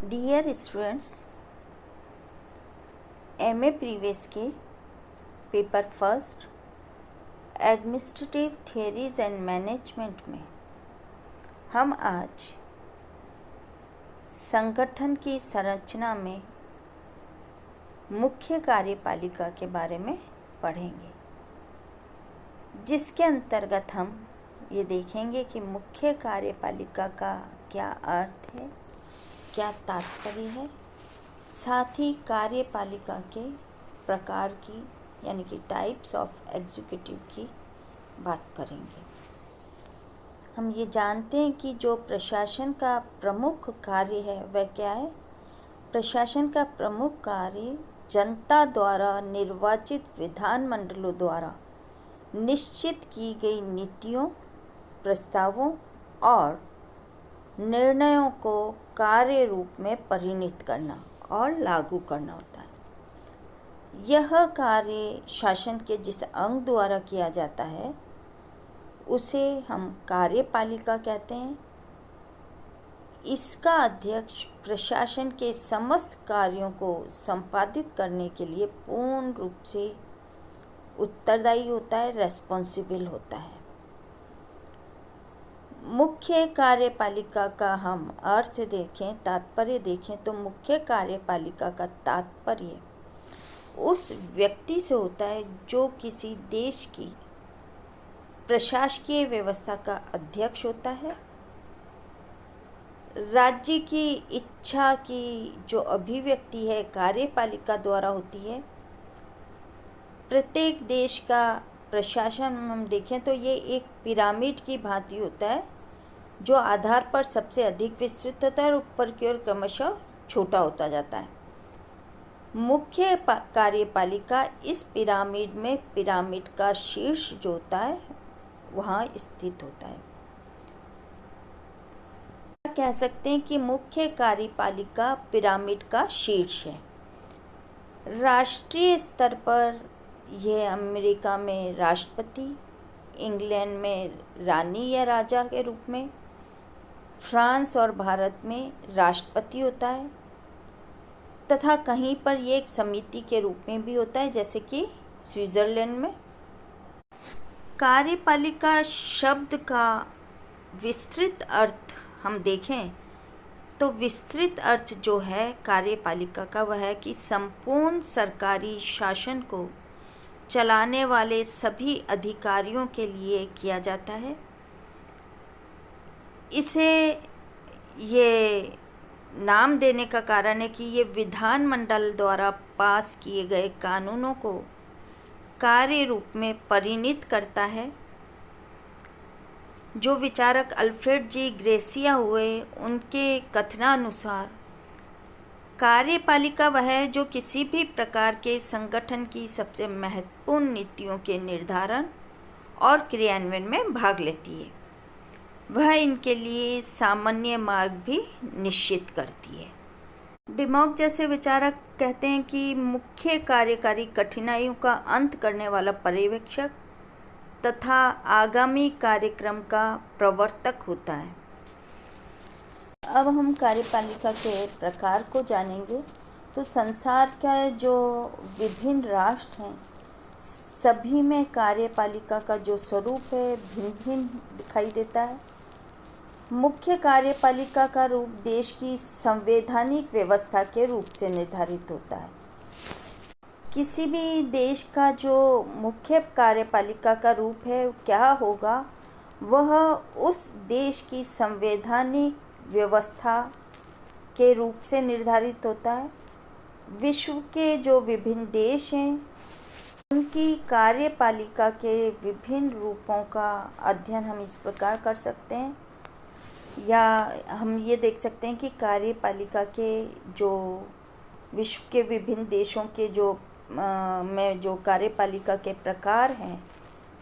Dear students, MA previous के paper first administrative theories and management में हम आज संगठन की संरचना में मुख्य कार्यपालिका के बारे में पढ़ेंगे, जिसके अंतर्गत हम ये देखेंगे कि मुख्य कार्यपालिका का क्या अर्थ है, क्या तात्पर्य है। साथ ही कार्यपालिका के प्रकार की यानी कि टाइप्स ऑफ एग्जीक्यूटिव की बात करेंगे। हम ये जानते हैं कि जो प्रशासन का प्रमुख कार्य है वह क्या है। प्रशासन का प्रमुख कार्य जनता द्वारा निर्वाचित विधानमंडलों द्वारा निश्चित की गई नीतियों, प्रस्तावों और निर्णयों को कार्य रूप में परिणत करना और लागू करना होता है। यह कार्य शासन के जिस अंग द्वारा किया जाता है उसे हम कार्यपालिका कहते हैं। इसका अध्यक्ष प्रशासन के समस्त कार्यों को संपादित करने के लिए पूर्ण रूप से उत्तरदायी होता है, रेस्पॉन्सिबल होता है। मुख्य कार्यपालिका का हम अर्थ देखें, तात्पर्य देखें तो मुख्य कार्यपालिका का तात्पर्य उस व्यक्ति से होता है जो किसी देश की प्रशासकीय व्यवस्था का अध्यक्ष होता है। राज्य की इच्छा की जो अभिव्यक्ति है कार्यपालिका द्वारा होती है। प्रत्येक देश का प्रशासन हम देखें तो ये एक पिरामिड की भांति होता है, जो आधार पर सबसे अधिक विस्तृत होता है और ऊपर की ओर क्रमशः छोटा होता जाता है। मुख्य कार्यपालिका इस पिरामिड में पिरामिड का शीर्ष जो होता है वहाँ स्थित होता है। कह सकते हैं कि मुख्य कार्यपालिका पिरामिड का शीर्ष है। राष्ट्रीय स्तर पर यह अमेरिका में राष्ट्रपति, इंग्लैंड में रानी या राजा के रूप में, फ्रांस और भारत में राष्ट्रपति होता है तथा कहीं पर ये एक समिति के रूप में भी होता है, जैसे कि स्विट्ज़रलैंड में। कार्यपालिका शब्द का विस्तृत अर्थ हम देखें तो विस्तृत अर्थ जो है कार्यपालिका का वह है कि संपूर्ण सरकारी शासन को चलाने वाले सभी अधिकारियों के लिए किया जाता है। इसे ये नाम देने का कारण है कि ये विधानमंडल द्वारा पास किए गए कानूनों को कार्य रूप में परिणत करता है। जो विचारक अल्फ्रेड जी ग्रेसिया हुए, उनके कथनानुसार कार्यपालिका वह है जो किसी भी प्रकार के संगठन की सबसे महत्वपूर्ण नीतियों के निर्धारण और क्रियान्वयन में भाग लेती है। वह इनके लिए सामान्य मार्ग भी निश्चित करती है। डिमॉक जैसे विचारक कहते हैं कि मुख्य कार्यकारी कठिनाइयों का अंत करने वाला पर्यवेक्षक तथा आगामी कार्यक्रम का प्रवर्तक होता है। अब हम कार्यपालिका के प्रकार को जानेंगे। तो संसार का जो विभिन्न राष्ट्र हैं सभी में कार्यपालिका का जो स्वरूप है भिन्न भिन्न दिखाई देता है। मुख्य कार्यपालिका का रूप देश की संवैधानिक व्यवस्था के रूप से निर्धारित होता है। किसी भी देश का जो मुख्य कार्यपालिका का रूप है क्या होगा, वह उस देश की संवैधानिक व्यवस्था के रूप से निर्धारित होता है। विश्व के जो विभिन्न देश हैं उनकी कार्यपालिका के विभिन्न रूपों का अध्ययन हम इस प्रकार कर सकते हैं, या हम ये देख सकते हैं कि कार्यपालिका के जो विश्व के विभिन्न देशों के जो में जो कार्यपालिका के प्रकार हैं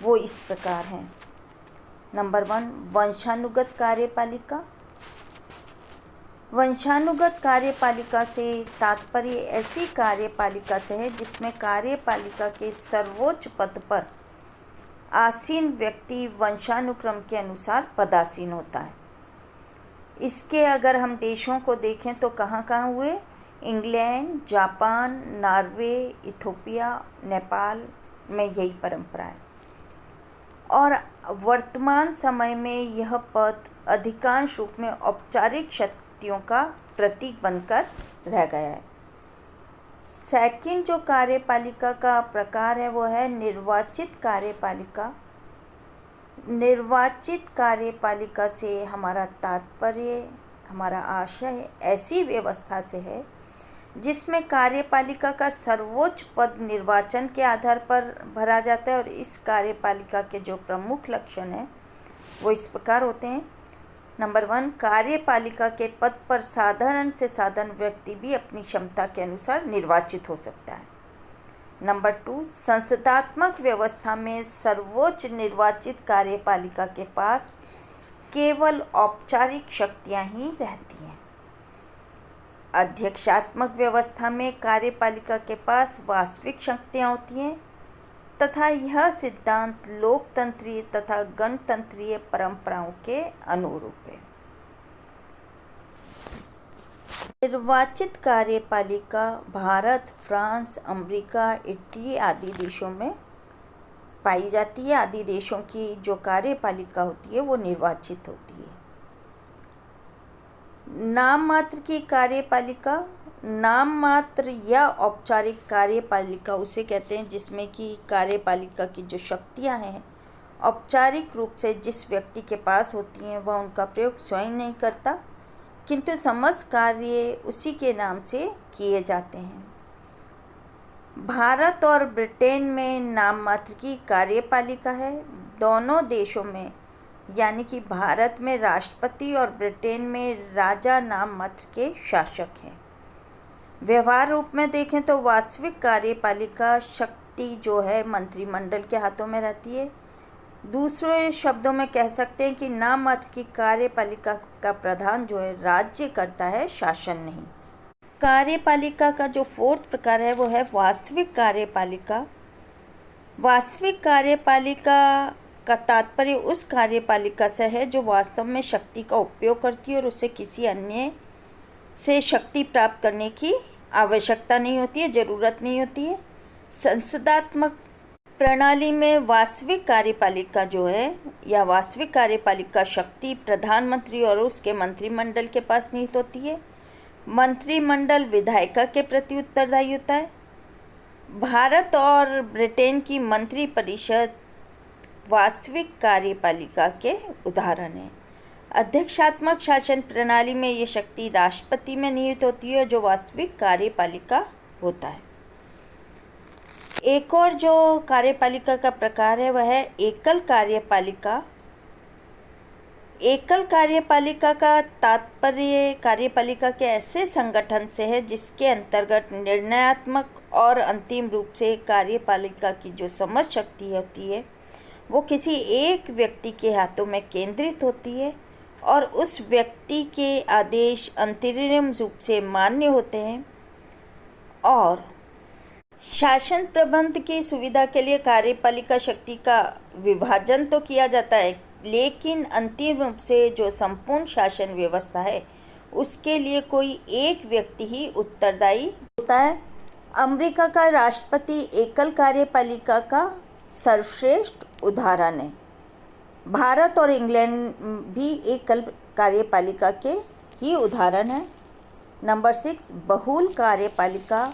वो इस प्रकार हैं। नंबर 1, वंशानुगत कार्यपालिका। वंशानुगत कार्यपालिका से तात्पर्य ऐसी कार्यपालिका से है जिसमें कार्यपालिका के सर्वोच्च पद पर आसीन व्यक्ति वंशानुक्रम के अनुसार पदासीन होता है। इसके अगर हम देशों को देखें तो कहाँ कहाँ हुए? England, Japan, Norway, Ethiopia, Nepal में यही परंपरा है। और वर्तमान समय में यह पद अधिकांश रूप में औपचारिक शक्तियों का प्रतीक बनकर रह गया है। सेकंड जो कार्यपालिका का प्रकार है वो है निर्वाचित कार्यपालिका। निर्वाचित कार्यपालिका से हमारा तात्पर्य, हमारा आशय ऐसी व्यवस्था से है जिसमें कार्यपालिका का सर्वोच्च पद निर्वाचन के आधार पर भरा जाता है। और इस कार्यपालिका के जो प्रमुख लक्षण हैं वो इस प्रकार होते हैं। नंबर 1, कार्यपालिका के पद पर साधारण से साधारण व्यक्ति भी अपनी क्षमता के अनुसार निर्वाचित हो सकता है। नंबर 2, संसदात्मक व्यवस्था में सर्वोच्च निर्वाचित कार्यपालिका के पास केवल औपचारिक शक्तियां ही रहती हैं। अध्यक्षात्मक व्यवस्था में कार्यपालिका के पास वास्तविक शक्तियां होती हैं तथा यह सिद्धांत लोकतंत्रीय तथा गणतंत्रीय परंपराओं के अनुरूप है। निर्वाचित कार्यपालिका भारत, फ्रांस, अमेरिका, इटली आदि देशों में पाई जाती है। आदि देशों की जो कार्यपालिका होती है वो निर्वाचित होती है। नाम मात्र की कार्यपालिका, नाम मात्र या औपचारिक कार्यपालिका उसे कहते हैं जिसमें कि कार्यपालिका की जो शक्तियां हैं औपचारिक रूप से जिस व्यक्ति के पास होती हैं वह उनका प्रयोग स्वयं नहीं करता, किंतु समस्त कार्य उसी के नाम से किए जाते हैं। भारत और ब्रिटेन में नाम मात्र की कार्यपालिका है। दोनों देशों में यानी कि भारत में राष्ट्रपति और ब्रिटेन में राजा नाम मात्र के शासक हैं। व्यवहार रूप में देखें तो वास्तविक कार्यपालिका शक्ति जो है मंत्रिमंडल के हाथों में रहती है। दूसरे शब्दों में कह सकते हैं कि नाम मात्र की कार्यपालिका का प्रधान जो है राज्य करता है, शासन नहीं। कार्यपालिका का जो 4th प्रकार है वो है वास्तविक कार्यपालिका। वास्तविक कार्यपालिका का तात्पर्य उस कार्यपालिका से है जो वास्तव में शक्ति का उपयोग करती है और उसे किसी अन्य से शक्ति प्राप्त करने की आवश्यकता नहीं होती है, ज़रूरत नहीं होती है। संसदात्मक प्रणाली में वास्तविक कार्यपालिका जो है या वास्तविक कार्यपालिका शक्ति प्रधानमंत्री और उसके मंत्रिमंडल के पास निहित होती है। मंत्रिमंडल विधायिका के प्रति उत्तरदायी होता है। भारत और ब्रिटेन की मंत्री परिषद वास्तविक कार्यपालिका के उदाहरण हैं। अध्यक्षात्मक शासन प्रणाली में ये शक्ति राष्ट्रपति में निहित होती है जो वास्तविक कार्यपालिका होता है। एक और जो कार्यपालिका का प्रकार है वह है एकल कार्यपालिका। एकल कार्यपालिका का तात्पर्य कार्यपालिका के ऐसे संगठन से है जिसके अंतर्गत निर्णयात्मक और अंतिम रूप से कार्यपालिका की जो समझ शक्ति होती है वो किसी एक व्यक्ति के हाथों में केंद्रित होती है और उस व्यक्ति के आदेश अंतरिम रूप से मान्य होते हैं। और शासन प्रबंध की सुविधा के लिए कार्यपालिका शक्ति का विभाजन तो किया जाता है, लेकिन अंतिम रूप से जो संपूर्ण शासन व्यवस्था है उसके लिए कोई एक व्यक्ति ही उत्तरदायी होता है। अमेरिका का राष्ट्रपति एकल कार्यपालिका का सर्वश्रेष्ठ उदाहरण है। भारत और इंग्लैंड भी एकल कार्यपालिका के ही उदाहरण है। नंबर 6, बहुल कार्यपालिका।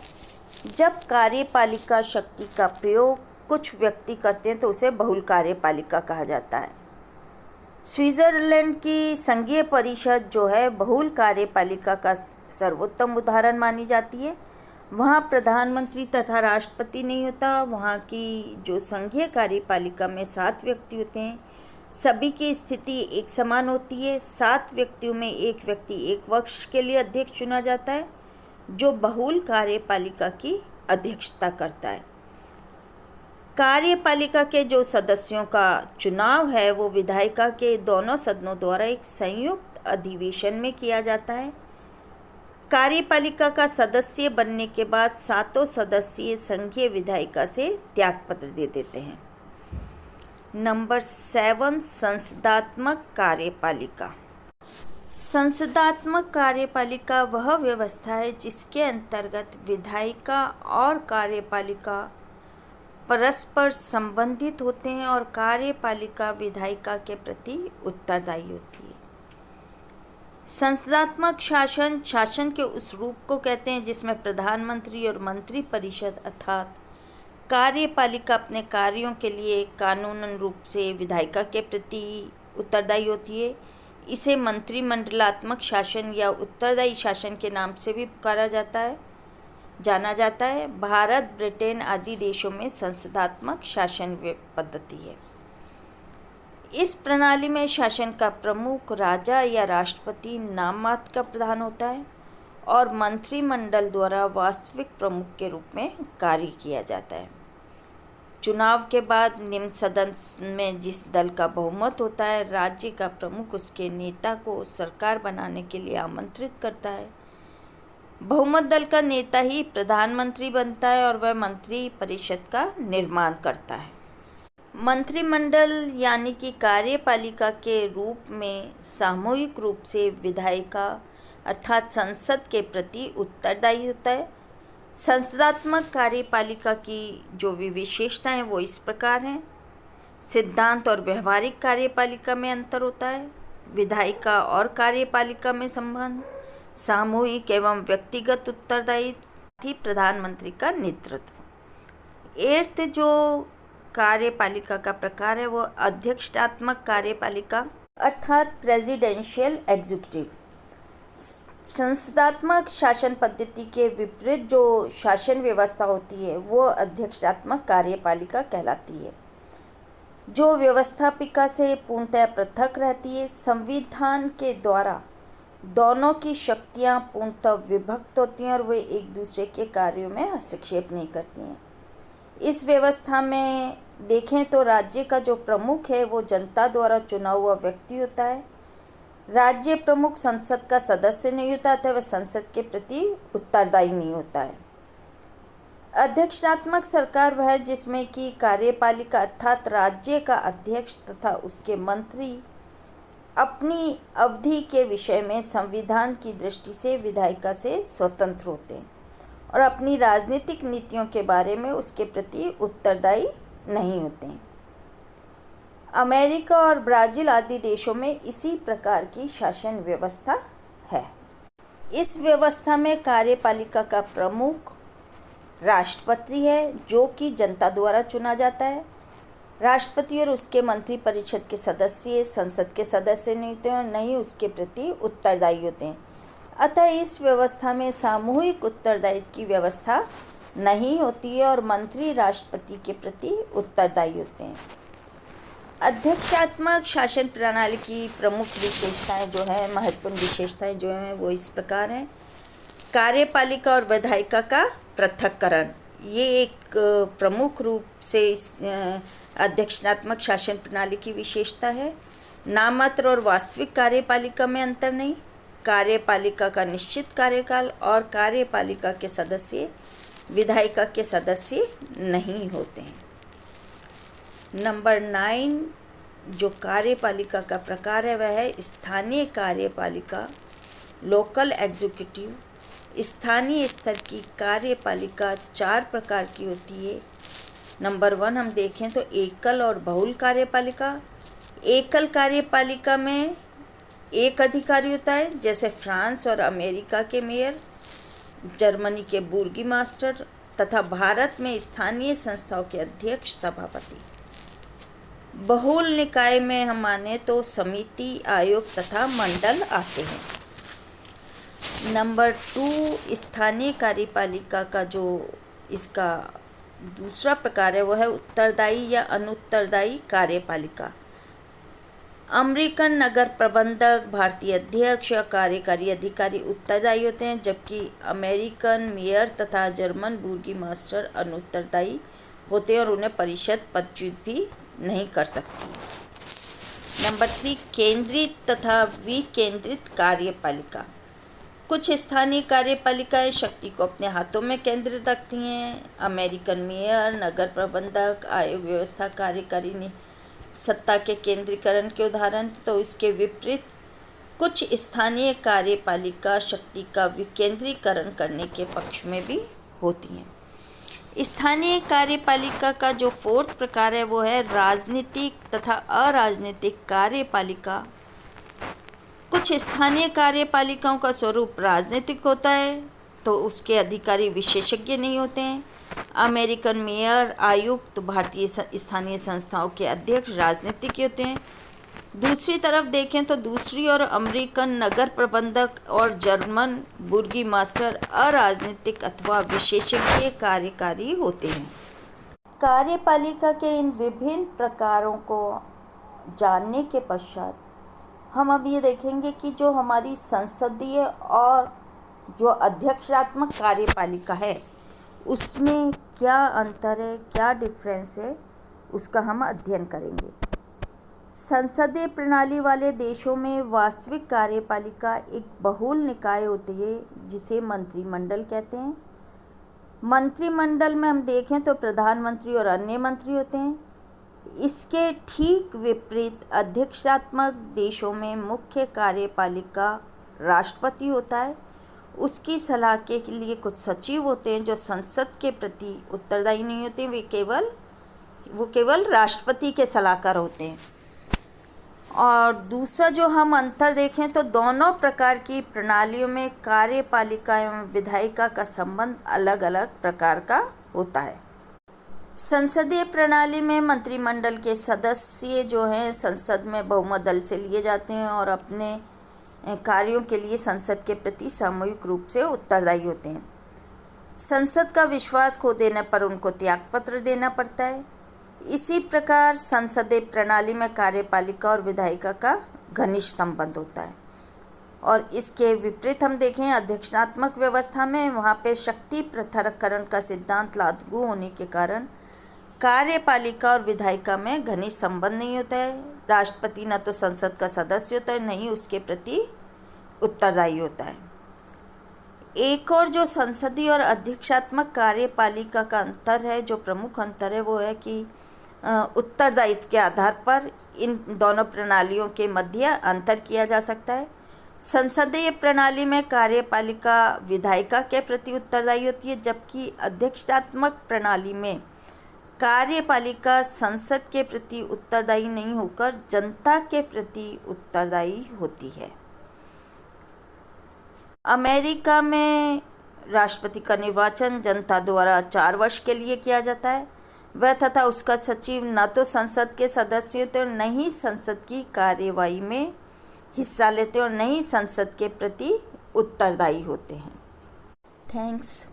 जब कार्यपालिका शक्ति का प्रयोग कुछ व्यक्ति करते हैं तो उसे बहुल कार्यपालिका कहा जाता है। स्विट्ज़रलैंड की संघीय परिषद जो है बहुल कार्यपालिका का सर्वोत्तम उदाहरण मानी जाती है। वहाँ प्रधानमंत्री तथा राष्ट्रपति नहीं होता। वहाँ की जो संघीय कार्यपालिका में 7 व्यक्ति होते हैं। सभी की स्थिति एक समान होती है। 7 व्यक्तियों में एक व्यक्ति एक वर्ष के लिए अध्यक्ष चुना जाता है जो बहुल कार्यपालिका की अध्यक्षता करता है। कार्यपालिका के जो सदस्यों का चुनाव है वो विधायिका के दोनों सदनों द्वारा एक संयुक्त अधिवेशन में किया जाता है। कार्यपालिका का सदस्य बनने के बाद 7 सदस्यीय संघीय विधायिका से त्यागपत्र दे देते हैं। नंबर 7, संसदात्मक कार्यपालिका। संसदात्मक कार्यपालिका वह व्यवस्था है जिसके अंतर्गत विधायिका और कार्यपालिका परस्पर संबंधित होते हैं और कार्यपालिका विधायिका के प्रति उत्तरदायी होती है। संसदात्मक शासन शासन के उस रूप को कहते हैं जिसमें प्रधानमंत्री और मंत्री परिषद अर्थात कार्यपालिका अपने कार्यों के लिए कानूनन रूप से विधायिका के प्रति उत्तरदायी होती है। इसे मंत्रिमंडलात्मक शासन या उत्तरदायी शासन के नाम से भी जाना जाता है। भारत, ब्रिटेन आदि देशों में संसदात्मक शासन पद्धति है। इस प्रणाली में शासन का प्रमुख राजा या राष्ट्रपति नाम मात्र का प्रधान होता है और मंत्रिमंडल द्वारा वास्तविक प्रमुख के रूप में कार्य किया जाता है। चुनाव के बाद निम्न सदन में जिस दल का बहुमत होता है, राज्य का प्रमुख उसके नेता को सरकार बनाने के लिए आमंत्रित करता है। बहुमत दल का नेता ही प्रधानमंत्री बनता है और वह मंत्री परिषद का निर्माण करता है। मंत्रिमंडल यानी कि कार्यपालिका के रूप में सामूहिक रूप से विधायिका अर्थात संसद के प्रति उत्तरदायी होता है। संसदात्मक कार्यपालिका की जो विशेषताएं हैं वो इस प्रकार हैं। सिद्धांत और व्यवहारिक कार्यपालिका में अंतर होता है। विधायिका और कार्यपालिका में संबंध, सामूहिक एवं व्यक्तिगत उत्तरदायित्व, प्रधानमंत्री का नेतृत्व। 8th जो कार्यपालिका का प्रकार है वो अध्यक्षात्मक कार्यपालिका अर्थात प्रेसिडेंशियल एग्जीक्यूटिव। संसदात्मक शासन पद्धति के विपरीत जो शासन व्यवस्था होती है वो अध्यक्षात्मक कार्यपालिका कहलाती है, जो व्यवस्थापिका से पूर्णतः पृथक रहती है। संविधान के द्वारा दोनों की शक्तियां पूर्णतः विभक्त होती हैं और वे एक दूसरे के कार्यों में हस्तक्षेप नहीं करती हैं। इस व्यवस्था में देखें तो राज्य का जो प्रमुख है वो जनता द्वारा चुना हुआ व्यक्ति होता है। राज्य प्रमुख संसद का सदस्य नहीं होता अतः वह संसद के प्रति उत्तरदायी नहीं होता है। अध्यक्षात्मक सरकार वह है जिसमें कि कार्यपालिका अर्थात राज्य का अध्यक्ष तथा उसके मंत्री अपनी अवधि के विषय में संविधान की दृष्टि से विधायिका से स्वतंत्र होते हैं और अपनी राजनीतिक नीतियों के बारे में उसके प्रति उत्तरदायी नहीं होते हैं। अमेरिका और ब्राज़ील आदि देशों में इसी प्रकार की शासन व्यवस्था है। इस व्यवस्था में कार्यपालिका का प्रमुख राष्ट्रपति है जो कि जनता द्वारा चुना जाता है। राष्ट्रपति और उसके मंत्री परिषद के सदस्य संसद के सदस्य नहीं होते और न ही उसके प्रति उत्तरदायी होते हैं। अतः इस व्यवस्था में सामूहिक उत्तरदायित्व की व्यवस्था नहीं होती है और मंत्री राष्ट्रपति के प्रति उत्तरदायी होते हैं। अध्यक्षात्मक शासन प्रणाली की प्रमुख विशेषताएं जो है महत्वपूर्ण विशेषताएं जो हैं वो इस प्रकार हैं। कार्यपालिका और विधायिका का पृथक्करण, ये एक प्रमुख रूप से इस अध्यक्षात्मक शासन प्रणाली की विशेषता है। नाममात्र और वास्तविक कार्यपालिका में अंतर नहीं। कार्यपालिका का निश्चित कार्यकाल और कार्यपालिका के सदस्य विधायिका के सदस्य नहीं होते हैं। नंबर 9 जो कार्यपालिका का प्रकार है वह है स्थानीय कार्यपालिका लोकल एग्जीक्यूटिव। स्थानीय स्तर की कार्यपालिका 4 प्रकार की होती है। नंबर 1 हम देखें तो एकल और बहुल कार्यपालिका। एकल कार्यपालिका में एक अधिकारी होता है जैसे फ्रांस और अमेरिका के मेयर, जर्मनी के बुर्गी मास्टर तथा भारत में स्थानीय संस्थाओं के अध्यक्ष सभापति। बहुल निकाय में हम माने तो समिति, आयोग तथा मंडल आते हैं। नंबर 2 स्थानीय कार्यपालिका का जो इसका दूसरा प्रकार है वो है उत्तरदायी या अनुत्तरदायी कार्यपालिका। अमेरिकन नगर प्रबंधक, भारतीय अध्यक्ष या कार्यकारी अधिकारी उत्तरदायी होते हैं जबकि अमेरिकन मेयर तथा जर्मन बुर्गी मास्टर अनुत्तरदायी होते हैं और उन्हें परिषद पदच्युत भी नहीं कर सकती। नंबर 3 केंद्रित तथा विकेंद्रित कार्यपालिका। कुछ स्थानीय कार्यपालिकाएं शक्ति को अपने हाथों में केंद्रित रखती हैं। अमेरिकन मेयर, नगर प्रबंधक, आयोग व्यवस्था कार्यकारी सत्ता के केंद्रीकरण के उदाहरण। तो इसके विपरीत कुछ स्थानीय कार्यपालिका शक्ति का विकेंद्रीकरण करने के पक्ष में भी होती हैं। स्थानीय कार्यपालिका का जो फोर्थ प्रकार है वो है राजनीतिक तथा अराजनीतिक कार्यपालिका। कुछ स्थानीय कार्यपालिकाओं का स्वरूप राजनीतिक होता है, तो उसके अधिकारी विशेषज्ञ नहीं होते हैं। अमेरिकन मेयर, आयुक्त, भारतीय स्थानीय संस्थाओं के अध्यक्ष राजनीतिक होते हैं। दूसरी तरफ देखें तो दूसरी और अमेरिकन नगर प्रबंधक और जर्मन बुर्गी मास्टर अराजनीतिक अथवा विशेषज्ञ कार्यकारी होते हैं। कार्यपालिका के इन विभिन्न प्रकारों को जानने के पश्चात हम अब ये देखेंगे कि जो हमारी संसदीय और जो अध्यक्षात्मक कार्यपालिका है उसमें क्या अंतर है, क्या डिफरेंस है, उसका हम अध्ययन करेंगे। संसदीय प्रणाली वाले देशों में वास्तविक कार्यपालिका एक बहुल निकाय होती है जिसे मंत्रिमंडल कहते हैं। मंत्रिमंडल में हम देखें तो प्रधानमंत्री और अन्य मंत्री होते हैं। इसके ठीक विपरीत अध्यक्षात्मक देशों में मुख्य कार्यपालिका राष्ट्रपति होता है। उसकी सलाह के लिए कुछ सचिव होते हैं जो संसद के प्रति उत्तरदायी नहीं होते, वो केवल राष्ट्रपति के सलाहकार होते हैं। और दूसरा जो हम अंतर देखें तो दोनों प्रकार की प्रणालियों में कार्यपालिका एवं विधायिका का संबंध अलग अलग प्रकार का होता है। संसदीय प्रणाली में मंत्रिमंडल के सदस्य जो हैं संसद में बहुमत दल से लिए जाते हैं और अपने कार्यों के लिए संसद के प्रति सामूहिक रूप से उत्तरदायी होते हैं। संसद का विश्वास खो देने पर उनको त्यागपत्र देना पड़ता है। इसी प्रकार संसदीय प्रणाली में कार्यपालिका और विधायिका का घनिष्ठ संबंध होता है। और इसके विपरीत हम देखें अध्यक्षात्मक व्यवस्था में, वहाँ पे शक्ति पृथक्करण का सिद्धांत लागू होने के कारण कार्यपालिका और विधायिका में घनिष्ठ संबंध नहीं होता है। राष्ट्रपति न तो संसद का सदस्य होता है, न ही उसके प्रति उत्तरदायी होता है। एक और जो संसदीय और अध्यक्षात्मक कार्यपालिका का अंतर है, जो प्रमुख अंतर है, वो है कि उत्तरदायित्व के आधार पर इन दोनों प्रणालियों के मध्य अंतर किया जा सकता है। संसदीय प्रणाली में कार्यपालिका विधायिका के प्रति उत्तरदायी होती है, जबकि अध्यक्षात्मक प्रणाली में कार्यपालिका संसद के प्रति उत्तरदायी नहीं होकर जनता के प्रति उत्तरदायी होती है। अमेरिका में राष्ट्रपति का निर्वाचन जनता द्वारा 4 वर्ष के लिए किया जाता है। वह तथा उसका सचिव न तो संसद के सदस्य होते और न ही संसद की कार्यवाही में हिस्सा लेते और न ही संसद के प्रति उत्तरदायी होते हैं। थैंक्स।